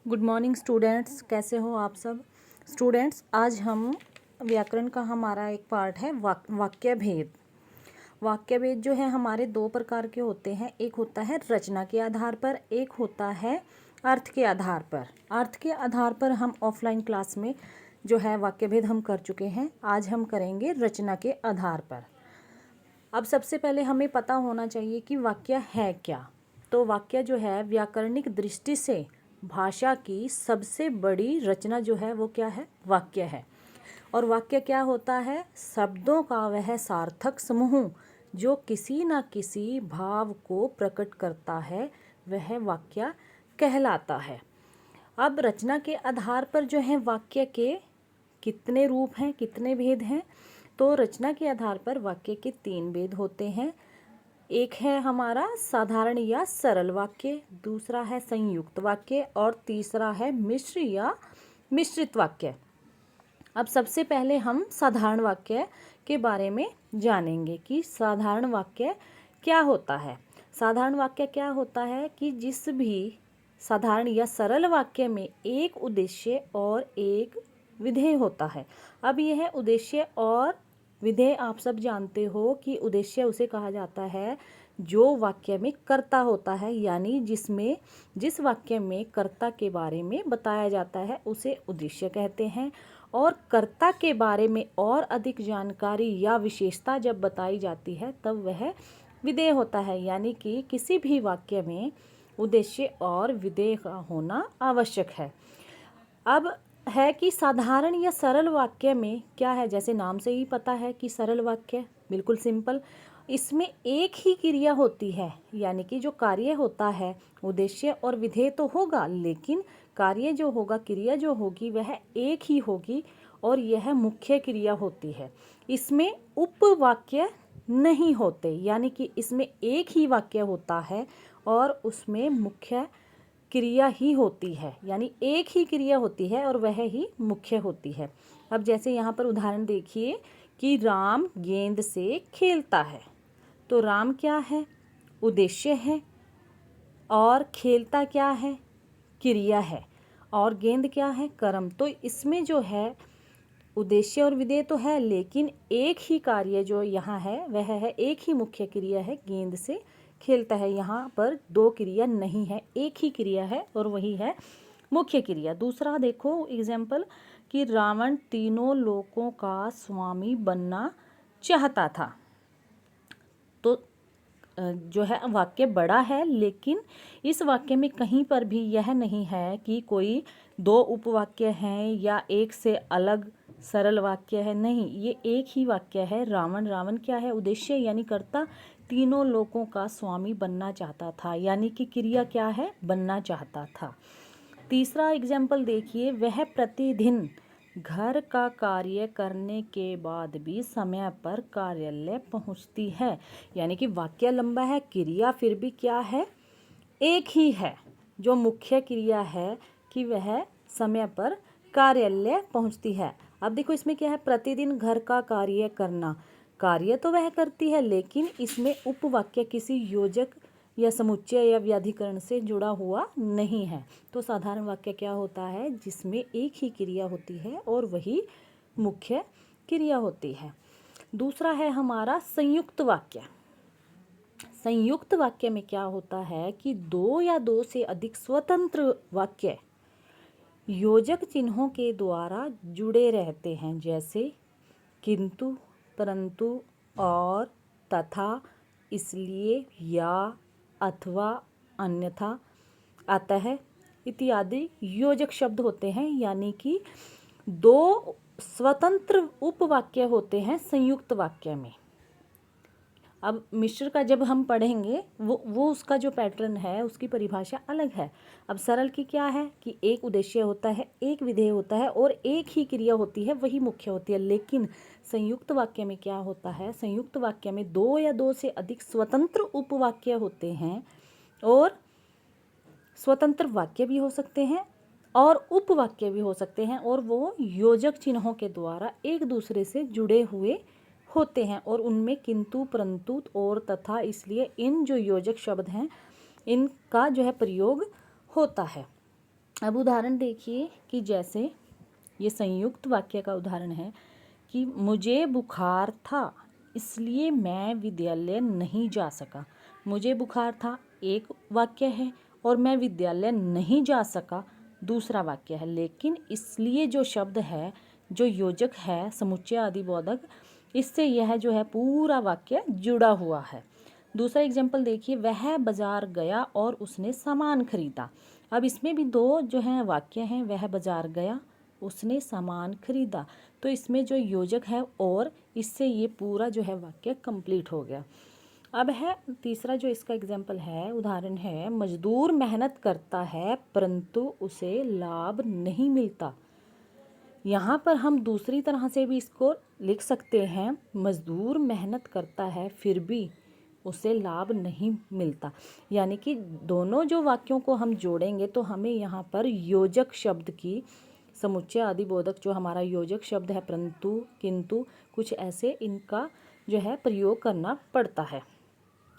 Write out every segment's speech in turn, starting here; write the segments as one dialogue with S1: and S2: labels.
S1: Good morning students, कैसे हो आप सब स्टूडेंट्स। आज हम व्याकरण का हमारा एक पार्ट है वाक्य भेद। वाक्य भेद जो है हमारे दो प्रकार के होते हैं। एक होता है रचना के आधार पर, एक होता है अर्थ के आधार पर। अर्थ के आधार पर हम ऑफलाइन क्लास में जो है वाक्य भेद हम कर चुके हैं। आज हम करेंगे रचना के आधार पर। अब सबसे पहले हमें पता होना चाहिए कि वाक्य है क्या। तो वाक्य जो है व्याकरणिक दृष्टि से भाषा की सबसे बड़ी रचना जो है वो क्या है, वाक्य है। और वाक्य क्या होता है? शब्दों का वह सार्थक समूह जो किसी न किसी भाव को प्रकट करता है, वह वाक्य कहलाता है। अब रचना के आधार पर जो है वाक्य के कितने रूप हैं, कितने भेद हैं? तो रचना के आधार पर वाक्य के 3 भेद होते हैं। एक है हमारा साधारण या सरल वाक्य, दूसरा है संयुक्त वाक्य और तीसरा है मिश्र या मिश्रित वाक्य। अब सबसे पहले हम साधारण वाक्य के बारे में जानेंगे कि साधारण वाक्य क्या होता है। साधारण वाक्य क्या होता है कि जिस भी साधारण या सरल वाक्य में एक उद्देश्य और एक विधेय होता है। अब यह उद्देश्य और विधेय आप सब जानते हो कि उद्देश्य उसे कहा जाता है जो वाक्य में कर्ता होता है, यानी जिस वाक्य में कर्ता के बारे में बताया जाता है उसे उद्देश्य कहते हैं। और कर्ता के बारे में और अधिक जानकारी या विशेषता जब बताई जाती है तब वह विधेय होता है, यानी कि किसी भी वाक्य में उद्देश्य और विधेय का होना आवश्यक है। अब है कि साधारण या सरल वाक्य में क्या है, जैसे नाम से ही पता है कि सरल वाक्य बिल्कुल सिंपल, इसमें एक ही क्रिया होती है, यानी कि जो कार्य होता है उद्देश्य और विधेय तो होगा, लेकिन कार्य जो होगा, क्रिया जो होगी वह एक ही होगी और यह मुख्य क्रिया होती है। इसमें उपवाक्य नहीं होते, यानी कि इसमें एक ही वाक्य होता है और उसमें मुख्य क्रिया ही होती है, यानी एक ही क्रिया होती है और वह ही मुख्य होती है। अब जैसे यहाँ पर उदाहरण देखिए कि राम गेंद से खेलता है। तो राम क्या है? उद्देश्य है। और खेलता क्या है? क्रिया है। और गेंद क्या है? कर्म। तो इसमें जो है उद्देश्य और विधेय तो है, लेकिन एक ही कार्य जो यहाँ है वह है, एक ही मुख्य क्रिया है, गेंद से खेलता है। यहाँ पर 2 क्रिया नहीं है, एक ही क्रिया है और वही है मुख्य क्रिया। दूसरा देखो एग्जाम्पल कि रावण तीनों लोकों का स्वामी बनना चाहता था। तो जो है वाक्य बड़ा है, लेकिन इस वाक्य में कहीं पर भी यह नहीं है कि कोई 2 उपवाक्य हैं या एक से अलग सरल वाक्य है। नहीं, ये एक ही वाक्य है। रावण क्या है? उद्देश्य यानी कर्ता, तीनों लोगों का स्वामी बनना चाहता था, यानी कि क्रिया क्या है? बनना चाहता था। तीसरा एग्जाम्पल देखिए, वह प्रतिदिन घर का कार्य करने के बाद भी समय पर कार्यालय पहुंचती है, यानी कि वाक्य लंबा है, क्रिया फिर भी क्या है? एक ही है। जो मुख्य क्रिया है कि वह समय पर कार्यालय पहुंचती है। अब देखो इसमें क्या है? प्रतिदिन घर का कार्य करना, कार्य तो वह करती है, लेकिन इसमें उपवाक्य किसी योजक या समुच्चय या व्याधिकरण से जुड़ा हुआ नहीं है। तो साधारण वाक्य क्या होता है? जिसमें एक ही क्रिया होती है और वही मुख्य क्रिया होती है। दूसरा है हमारा संयुक्त वाक्य। संयुक्त वाक्य में क्या होता है कि 2 या 2 से अधिक स्वतंत्र वाक्य योजक चिन्हों के द्वारा जुड़े रहते हैं, जैसे किंतु, परंतु, और, तथा, इसलिए, या, अथवा, अन्यथा, अतः इत्यादि योजक शब्द होते हैं, यानी कि 2 स्वतंत्र उपवाक्य होते हैं संयुक्त वाक्य में। अब मिश्र का जब हम पढ़ेंगे वो उसका जो पैटर्न है उसकी परिभाषा अलग है। अब सरल की क्या है कि एक उद्देश्य होता है, एक विधेय होता है और एक ही क्रिया होती है, वही मुख्य होती है। लेकिन संयुक्त वाक्य में क्या होता है? संयुक्त वाक्य में 2 या 2 से अधिक स्वतंत्र उपवाक्य होते हैं और स्वतंत्र वाक्य भी हो सकते हैं और उपवाक्य भी हो सकते हैं, और वो योजक चिन्हों के द्वारा एक दूसरे से जुड़े हुए होते हैं और उनमें किंतु, परंतु, और, तथा, इसलिए इन जो योजक शब्द हैं इनका जो है प्रयोग होता है। अब उदाहरण देखिए कि जैसे ये संयुक्त वाक्य का उदाहरण है कि मुझे बुखार था इसलिए मैं विद्यालय नहीं जा सका। मुझे बुखार था एक वाक्य है और मैं विद्यालय नहीं जा सका दूसरा वाक्य है। लेकिन इसलिए जो शब्द है, जो योजक है समुच्चय आदि बोधक, इससे यह जो है पूरा वाक्य जुड़ा हुआ है। दूसरा एग्जाम्पल देखिए, वह बाजार गया और उसने सामान खरीदा। अब इसमें भी दो जो है वाक्य हैं, वह बाजार गया उसने सामान खरीदा, तो इसमें जो योजक है और इससे ये पूरा जो है वाक्य कंप्लीट हो गया। अब है तीसरा जो इसका एग्जाम्पल है, उदाहरण है, मजदूर मेहनत करता है परंतु उसे लाभ नहीं मिलता। यहाँ पर हम दूसरी तरह से भी इसको लिख सकते हैं, मजदूर मेहनत करता है फिर भी उसे लाभ नहीं मिलता। यानी कि दोनों जो वाक्यों को हम जोड़ेंगे तो हमें यहाँ पर योजक शब्द की, समुच्चय आदि बोधक जो हमारा योजक शब्द है परंतु, किंतु, कुछ ऐसे इनका जो है प्रयोग करना पड़ता है।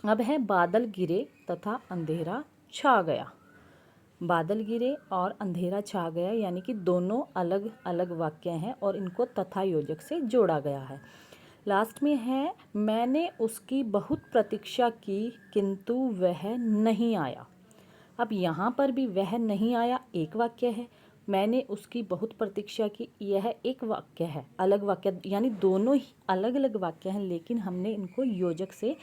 S1: अब है बादल गिरे तथा अंधेरा छा गया। बादल गिरे और अंधेरा छा गया यानी कि दोनों अलग अलग वाक्य हैं और इनको तथा योजक से जोड़ा गया है। लास्ट में है, मैंने उसकी बहुत प्रतीक्षा की किंतु वह नहीं आया। अब यहाँ पर भी वह नहीं आया एक वाक्य है, मैंने उसकी बहुत प्रतीक्षा की यह एक वाक्य है, अलग वाक्य, यानी दोनों ही अलग अलग वाक्य हैं, लेकिन हमने इनको योजक से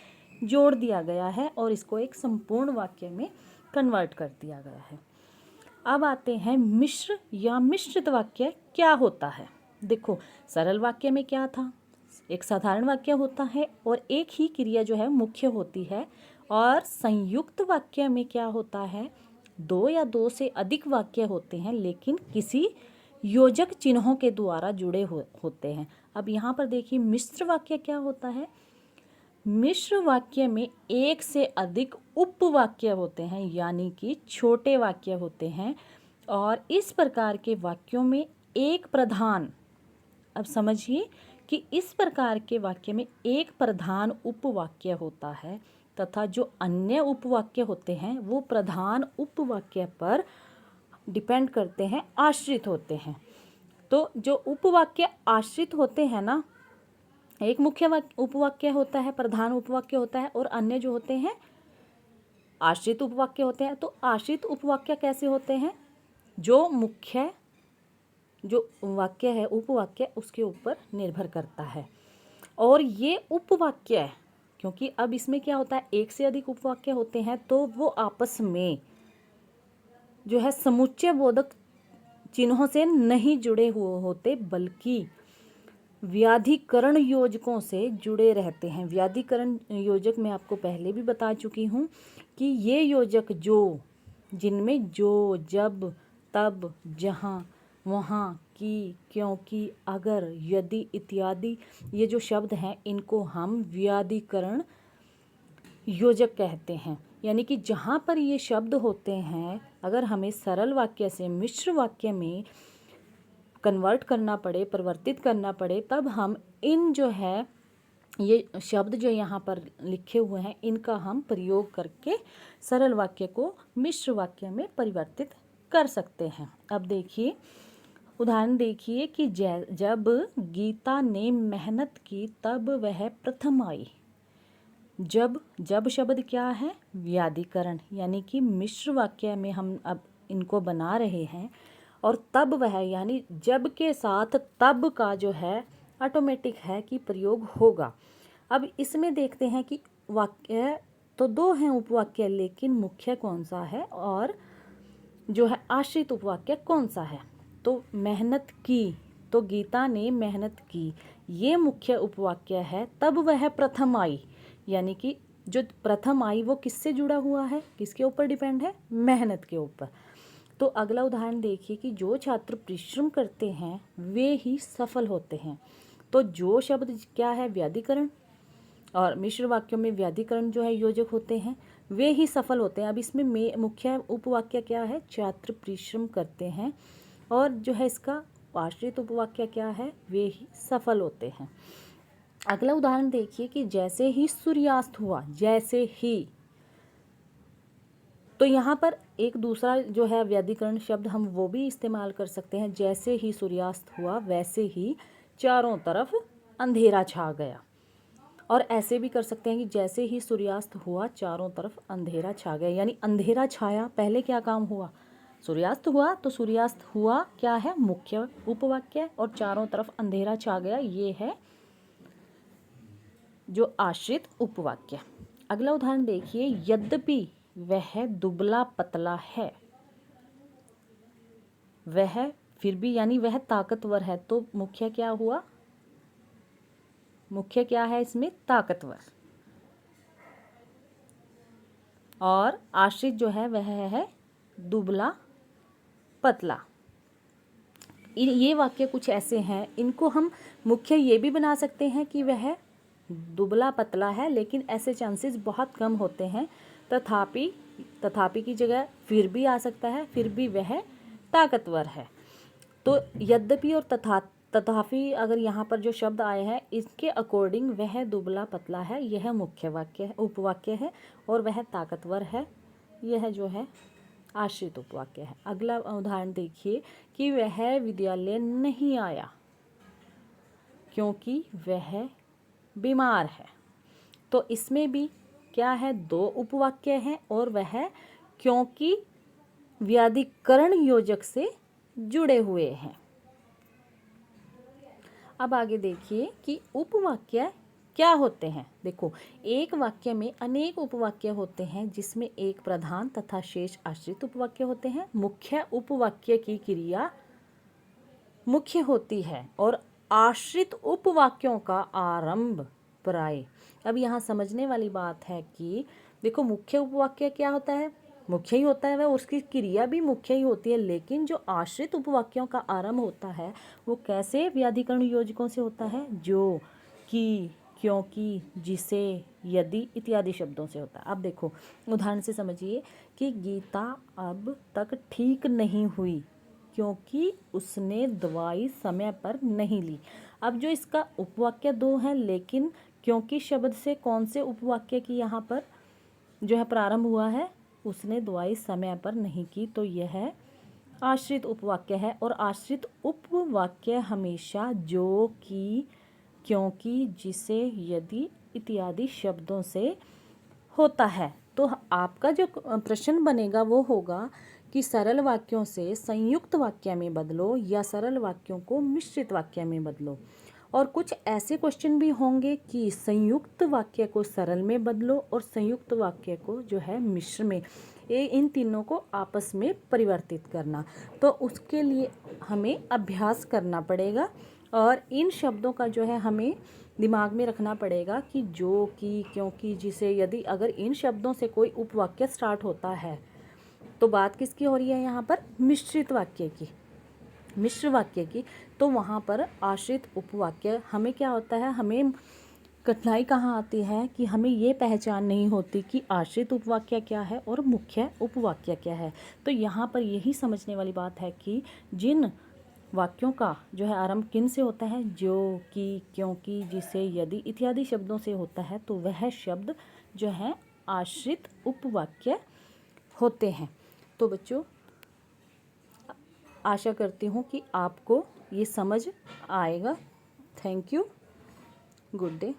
S1: जोड़ दिया गया है और इसको एक संपूर्ण वाक्य में कन्वर्ट कर दिया गया है। अब आते हैं मिश्र या मिश्रित वाक्य क्या होता है। देखो, सरल वाक्य में क्या था, एक साधारण वाक्य होता है और एक ही क्रिया जो है मुख्य होती है। और संयुक्त वाक्य में क्या होता है, दो या दो से अधिक वाक्य होते हैं लेकिन किसी योजक चिन्हों के द्वारा जुड़े होते हैं। अब यहाँ पर देखिए मिश्र वाक्य क्या होता है। मिश्र वाक्य में एक से अधिक उपवाक्य होते हैं यानी कि छोटे वाक्य होते हैं और इस प्रकार के वाक्यों में एक प्रधान, अब समझिए कि इस प्रकार के वाक्य में एक प्रधान उपवाक्य होता है तथा जो अन्य उपवाक्य होते हैं वो प्रधान उपवाक्य पर डिपेंड करते हैं, आश्रित होते हैं। तो जो उपवाक्य आश्रित होते हैं ना, एक मुख्य उपवाक्य होता है, प्रधान उपवाक्य होता है और अन्य जो होते हैं आश्रित उपवाक्य होते हैं। तो आश्रित उपवाक्य कैसे होते हैं, जो मुख्य जो वाक्य है उपवाक्य उसके ऊपर निर्भर करता है। और ये उपवाक्य, क्योंकि अब इसमें क्या होता है, एक से अधिक उपवाक्य होते हैं तो वो आपस में जो है समुच्चय बोधक चिन्हों से नहीं जुड़े हुए होते बल्कि व्याधिकरण योजकों से जुड़े रहते हैं। व्याधिकरण योजक मैं आपको पहले भी बता चुकी हूँ कि ये योजक जो, जिनमें जो, जब, तब, जहाँ, वहाँ, की, क्योंकि, अगर, यदि इत्यादि ये जो शब्द हैं इनको हम व्याधिकरण योजक कहते हैं। यानी कि जहाँ पर ये शब्द होते हैं, अगर हमें सरल वाक्य से मिश्र वाक्य में कन्वर्ट करना पड़े, परिवर्तित करना पड़े, तब हम इन जो है ये शब्द जो यहाँ पर लिखे हुए हैं इनका हम प्रयोग करके सरल वाक्य को मिश्र वाक्य में परिवर्तित कर सकते हैं। अब देखिए उदाहरण देखिए कि जब गीता ने मेहनत की तब वह प्रथम आई। जब शब्द क्या है, व्याधिकरण, यानी कि मिश्र वाक्य में हम अब इनको बना रहे हैं और तब वह यानी जब के साथ तब का जो है ऑटोमेटिक है कि प्रयोग होगा। अब इसमें देखते हैं कि वाक्य तो दो हैं उपवाक्य, लेकिन मुख्य कौन सा है और जो है आश्रित उपवाक्य कौन सा है। तो मेहनत की, तो गीता ने मेहनत की, ये मुख्य उपवाक्य है। तब वह प्रथम आई, यानी कि जो प्रथम आई वो किससे जुड़ा हुआ है, किसके ऊपर डिपेंड है, मेहनत के ऊपर। तो अगला उदाहरण देखिए कि जो छात्र परिश्रम करते हैं वे ही सफल होते हैं। तो जो शब्द क्या है, व्याधिकरण, और मिश्र वाक्यों में व्याधिकरण जो है योजक होते हैं, वे ही सफल होते हैं। अब इसमें मुख्य उपवाक्य क्या है, छात्र परिश्रम करते हैं, और जो है इसका आश्रित उपवाक्य क्या है, वे ही सफल होते हैं। अगला उदाहरण देखिए कि जैसे ही सूर्यास्त हुआ, जैसे ही, तो यहाँ पर एक दूसरा जो है व्याधिकरण शब्द हम वो भी इस्तेमाल कर सकते हैं, जैसे ही सूर्यास्त हुआ वैसे ही चारों तरफ अंधेरा छा गया। और ऐसे भी कर सकते हैं कि जैसे ही सूर्यास्त हुआ चारों तरफ अंधेरा छा गया, यानी अंधेरा छाया, पहले क्या काम हुआ, सूर्यास्त हुआ, तो सूर्यास्त हुआ क्या है, मुख्य उपवाक्य, और चारों तरफ अंधेरा छा गया, ये है जो आश्रित उपवाक्य। अगला उदाहरण देखिए, यद्यपि वह दुबला पतला है, वह फिर भी यानी वह ताकतवर है, तो मुख्य क्या हुआ, मुख्य क्या है इसमें, ताकतवर, और आश्रित जो है वह है दुबला पतला। ये वाक्य कुछ ऐसे हैं, इनको हम मुख्य ये भी बना सकते हैं कि वह दुबला पतला है, लेकिन ऐसे चांसेस बहुत कम होते हैं। तथापि की जगह फिर भी आ सकता है, फिर भी वह ताकतवर है। तो यद्यपि और तथापि अगर यहाँ पर जो शब्द आए हैं इसके अकॉर्डिंग वह दुबला पतला है, यह मुख्य वाक्य है, उपवाक्य है, और वह ताकतवर है, यह जो है आश्रित उपवाक्य है। अगला उदाहरण देखिए कि वह विद्यालय नहीं आया क्योंकि वह बीमार है। तो इसमें भी क्या है, दो उपवाक्य हैं और वह क्योंकि व्याधिकरण योजक से जुड़े हुए हैं। अब आगे देखिए कि उपवाक्य क्या होते हैं। देखो, एक वाक्य में अनेक उपवाक्य होते हैं जिसमें एक प्रधान तथा शेष आश्रित उपवाक्य होते हैं। मुख्य उपवाक्य की क्रिया मुख्य होती है और आश्रित उपवाक्यों का आरंभ प्राय। अब यहाँ समझने वाली बात है कि देखो, मुख्य उपवाक्य क्या होता है, मुख्य ही होता है वह, उसकी क्रिया भी मुख्य ही होती है, लेकिन जो आश्रित उपवाक्यों का आरंभ होता है वो कैसे व्याधिकरण योजकों से होता है, जो, कि, क्योंकि, जिसे, यदि इत्यादि शब्दों से होता है। अब देखो उदाहरण से समझिए कि गीता अब तक ठीक नहीं हुई क्योंकि उसने दवाई समय पर नहीं ली। अब जो इसका उपवाक्य दो है, लेकिन क्योंकि शब्द से कौन से उपवाक्य की यहाँ पर जो है प्रारंभ हुआ है, उसने दवाई समय पर नहीं की, तो यह आश्रित उपवाक्य है। और आश्रित उपवाक्य हमेशा जो, कि, क्योंकि, जिसे, यदि इत्यादि शब्दों से होता है। तो आपका जो प्रश्न बनेगा वो होगा कि सरल वाक्यों से संयुक्त वाक्य में बदलो या सरल वाक्यों को मिश्रित वाक्य में बदलो। और कुछ ऐसे क्वेश्चन भी होंगे कि संयुक्त वाक्य को सरल में बदलो और संयुक्त वाक्य को जो है मिश्र में, इन तीनों को आपस में परिवर्तित करना। तो उसके लिए हमें अभ्यास करना पड़ेगा और इन शब्दों का जो है हमें दिमाग में रखना पड़ेगा कि जो, कि, क्योंकि, जिसे, यदि, अगर इन शब्दों से कोई उपवाक्य स्टार्ट होता है तो बात किसकी हो रही है यहाँ पर, मिश्रित वाक्य की, मिश्र वाक्य की। तो वहाँ पर आश्रित उपवाक्य हमें क्या होता है, हमें कठिनाई कहाँ आती है कि हमें ये पहचान नहीं होती कि आश्रित उपवाक्य क्या है और मुख्य उपवाक्य क्या है। तो यहाँ पर यही समझने वाली बात है कि जिन वाक्यों का जो है आरंभ किन से होता है, जो, कि, क्योंकि, जिसे, यदि इत्यादि शब्दों से होता है, तो वह शब्द जो है आश्रित उपवाक्य होते हैं। तो बच्चों, आशा करती हूँ कि आपको ये समझ आएगा। Thank you, good day.